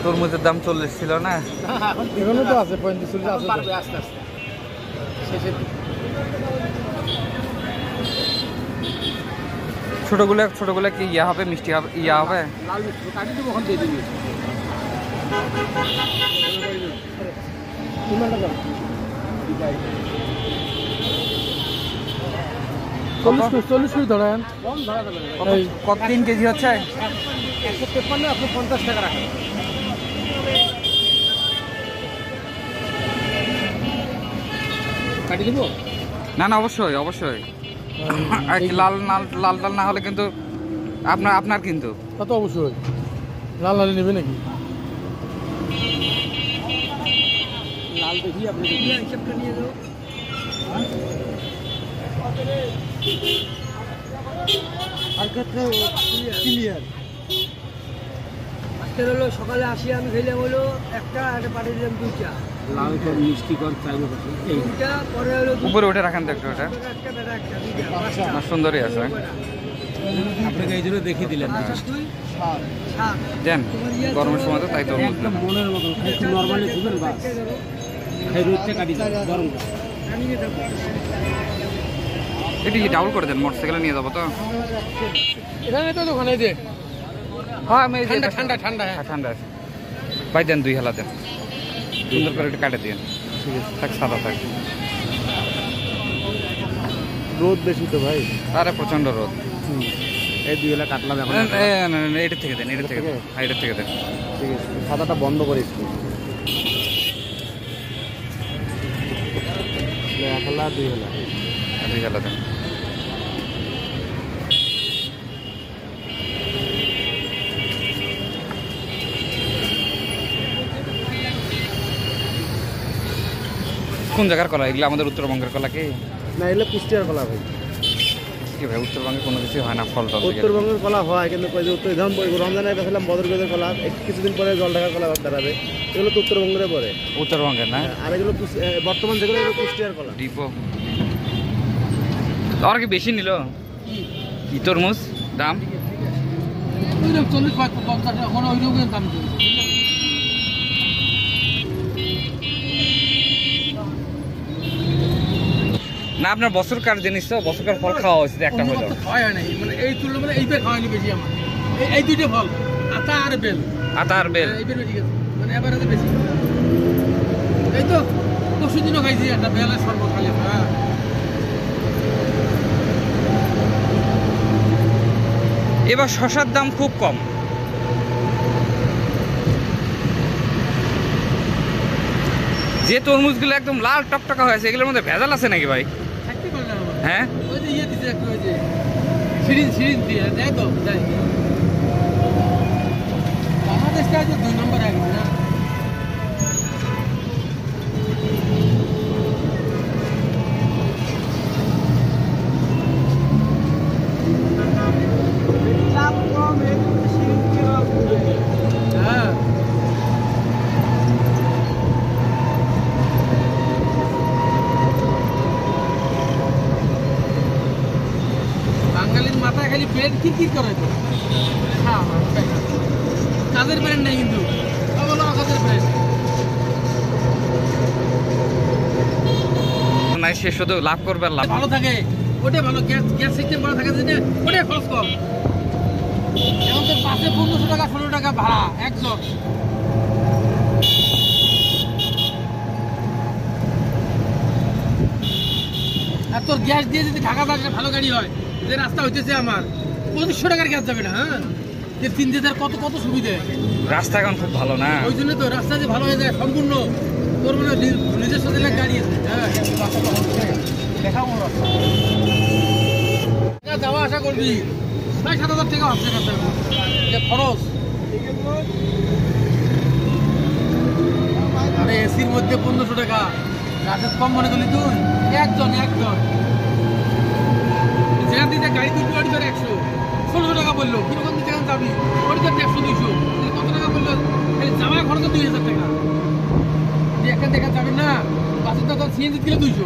তরমুজের দাম 40 ছিল না, এখনো তো আছে 35 আছে, আস্তে আস্তে শেষের দিকে। ছোটগুলো কি ইয়া হবে, মিষ্টি হবে, ইয়া হবে? লাল মিষ্টি কাটি দেবো, ওখান দিয়ে দিবি। 40 কেজি ধরেন, কত 3 কেজি হচ্ছে? 153 আপনি 50 টাকা রাখেন। কাটি দেবো? না না, অবশ্যই অবশ্যই। আর কি লাল লাল না হলে কিন্তু আপনার কিন্তু তা তো অবশ্যই। লাল লাল নেবে নাকি? লাল দেখি আপনি হিসাবটা নিয়ে যাও। আর ক্ষেত্রে ক্লিয়ার। আজকের হলো সকালে আসি আমি খেলাম হলো একটা, একটা পাঠিয়ে দিলাম 2টা। লাল কর মিষ্টি কর চাইবো এইটা, পরে হলো উপরে উঠে রাখেন তো একটু, ওটা না সুন্দরই আছে। আপনাকে এই জন্য দেখিয়ে দিলেন না দেন গরমের সময় তো, তাই তো একদম মনের মতো একটু নরমালি দিবেন, বাস খাই রোদটা কাটি গরম এটি ডাবল করে দেন, মোটরসাইকেলে নিয়ে যাবো তো। এখানে তো দোকানে যে হ্যাঁ আমি ঠান্ডা ঠান্ডা ঠান্ডা আছে ভাই, দেন 2 হেলা দেন, সুন্দর করে একটু কাটে দিন। ঠিক আছে, থাক সাদা থাক। রোদ বেশি তো ভাই, আরে প্রচন্ড রোদ। এই 2 হেলা কাটলাম এখন। এটা থেকে দেন, এটা থেকে দেন, এটা থেকে দেন। ঠিক আছে, সাদাটা বন্ধ করে একটু 1 হেলা 2 হেলা 2 হেলা দেন। কোন জায়গার কলা এগুলো? আমাদের উত্তরবঙ্গের কলা কি না? এগুলো কুষ্টিয়ার কলা ভাই। কি ভাই, উত্তরবঙ্গে কোনো কিছু হয় না ফল টল? উত্তরবঙ্গের কলা হয়, কিন্তু রমজানে বেছিলাম বদরগঞ্জের কলা, কিছুদিন পরে জলঢাকা কলা দাঁড়াবে। এগুলো তো উত্তরবঙ্গের পরে, উত্তরবঙ্গের না? আর এগুলো বর্তমান যেগুলো এগুলো কুষ্টিয়ার কলা। ডিপো আর কি বেশি নিল কি তরমুজ দাম? 40-50 টাকা ওই রকমের দাম। না আপনার বছরকার জিনিস তো, বছরকার ফল খাওয়া হয়েছে একটা হলো। হয় নাই মানে এই তুলনা মানে এইবার খাওয়ানি বেশি আমার, এই 2টা ফল, আতা আর বেল। এইবার বেশি গেছে, মানে এবারে বেশি। এই তো পরশু দিনও খাইছি একটা বেলের শরবত খালি। হ্যাঁ এবার শসার দাম খুব কম। যে তরমুজগুলো একদম লাল টকটকা হয়েছে, এগুলোর মধ্যে ভেজাল আছে নাকি ভাই? হ্যাঁ ওই যে ইয়ে দিচ্ছে একটু, ওই যে সিরিঞ্জ দিয়ে দেয় তো, দেয়। বাংলাদেশটা যে 2 নম্বর একদম না। হ্যাঁ বাঙালির মাথায় খালি পেট কি করে তো। কাজের ব্র্যান্ড নাই কিন্তু, বলো কাজের ব্র্যান্ড নাই, সে শুধু লাভ করবে, লাভ ভালো থাকে ওটাই ভালো। গ্যাস সিস্টেম করা থাকে যেটা, ওটাই খরচ কম। এখন তো বাসে 1500 টাকা 16 টাকা ভাড়া একজন। আর তোর গ্যাস দিয়ে যদি ঢাকা থাকে ভালো গাড়ি হয়, যে রাস্তা হইতেছে আমার 2500 টাকার গ্যাস যাবে না। হ্যাঁ, যে 3000 কত সুবিধা। রাস্তা এখন খুব ভালো না, ওই জন্য তো রাস্তা যে ভালো হয়ে যায় সম্পূর্ণ। তোর মানে নিজস্ব জেলার গাড়ি আছে। হ্যাঁ দেখাও রাস্তা যাওয়া আশা করবি 6-7 হাজার টাকা আসছে যে খরচ। আরে এসির মধ্যে 1500 টাকা, রাশেদ কম মনে করলি তুই? একজন যেখান থেকে গাড়ি তুই গাড়ি ধরে 100-1600 টাকা বললো। কিরকম যেখানে যাবি ওই ধর 100-200, কত টাকা বললো? যাওয়া খরচ 2000 টাকা। এখান থেকে যাবি না, বাসের তো সিএনজি দিলে 200।